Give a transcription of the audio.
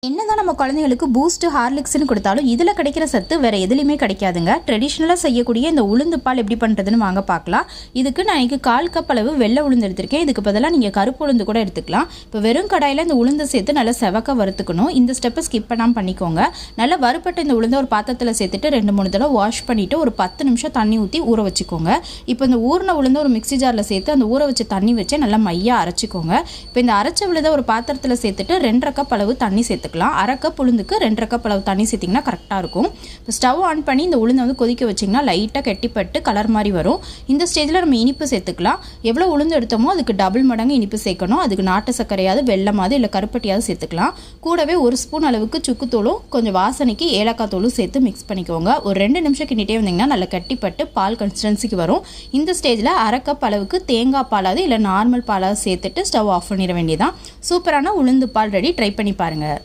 என்னதான் நம்ம குழந்தைங்களுக்கு பூஸ்ட் ஹார்லிக்ஸ்னு கொடுத்தாலும் இதில் கிடைக்கிற சத்து வேறு எதுலையுமே கிடைக்காதுங்க. ட்ரெடிஷ்னலாக செய்யக்கூடிய இந்த உளுந்து பால் எப்படி பண்ணுறதுன்னு வாங்க பார்க்கலாம். இதுக்கு நான் இன்றைக்கி 1/4 கப் அளவு வெள்ளை உளுந்து எடுத்திருக்கேன். இதுக்கு பதிலாக நீங்கள் கருப்பு உளுந்து கூட எடுத்துக்கலாம். இப்போ வெறும் கடாயில் இந்த உளுந்தை சேர்த்து நல்லா செவக்க வறுத்துக்கணும். இந்த ஸ்டெப்பை ஸ்கிப் பண்ணாமல் பண்ணிக்கோங்க. நல்லா வறுப்பட்ட இந்த உளுந்தை ஒரு பாத்திரத்தில் சேர்த்துட்டு 2-3 தடவை வாஷ் பண்ணிவிட்டு ஒரு 10 நிமிஷம் தண்ணி ஊற்றி ஊற வச்சுக்கோங்க. இப்போ இந்த ஊறின உளுந்தை ஒரு மிக்ஸி ஜாரில் சேர்த்து அந்த ஊற வச்ச தண்ணி வச்சு நல்லா மையாக அரைச்சிக்கோங்க. இப்போ இந்த அரைச்ச விழுதை ஒரு பாத்திரத்தில் சேர்த்துட்டு 2.5 கப் அளவு தண்ணி சேர்த்துக்கலாம். 1/2 கப் உளுந்துக்கு 2.5 கப் அளவு தண்ணி சேர்த்திங்கன்னா கரெக்டாக இருக்கும். இப்போ ஸ்டவ் ஆன் பண்ணி இந்த உளுந்தை வந்து கொதிக்க வச்சிங்கன்னா லைட்டாக கெட்டிப்பட்டு கலர் மாதிரி வரும். இந்த ஸ்டேஜில் நம்ம இனிப்பு சேர்த்துக்கலாம். எவ்வளோ உளுந்து எடுத்தோமோ அதுக்கு டபுள் மடங்கு இனிப்பு சேர்க்கணும். அதுக்கு நாட்டு சர்க்கரையாவது வெல்லமாவது இல்லை கருப்பட்டியாவது சேர்த்துக்கலாம். கூடவே 1 ஸ்பூன் அளவுக்கு சுக்குத்தூளும் கொஞ்சம் வாசனைக்கு ஏலக்காய் தூளும் சேர்த்து மிக்ஸ் பண்ணிக்கோங்க. ஒரு 2 நிமிஷம் கிண்டிட்டே வந்தீங்கன்னா நல்லா கட்டிப்பட்டு பால் கன்சிஸ்டன்சிக்கு வரும். இந்த ஸ்டேஜில் 1/2 கப் அளவுக்கு தேங்காய் பாலாவது இல்லை நார்மல் பாலாவது சேர்த்துட்டு ஸ்டவ் ஆஃப் பண்ணிட வேண்டியதான். சூப்பரான உளுந்து பால் ரெடி. ட்ரை பண்ணி பாருங்கள்.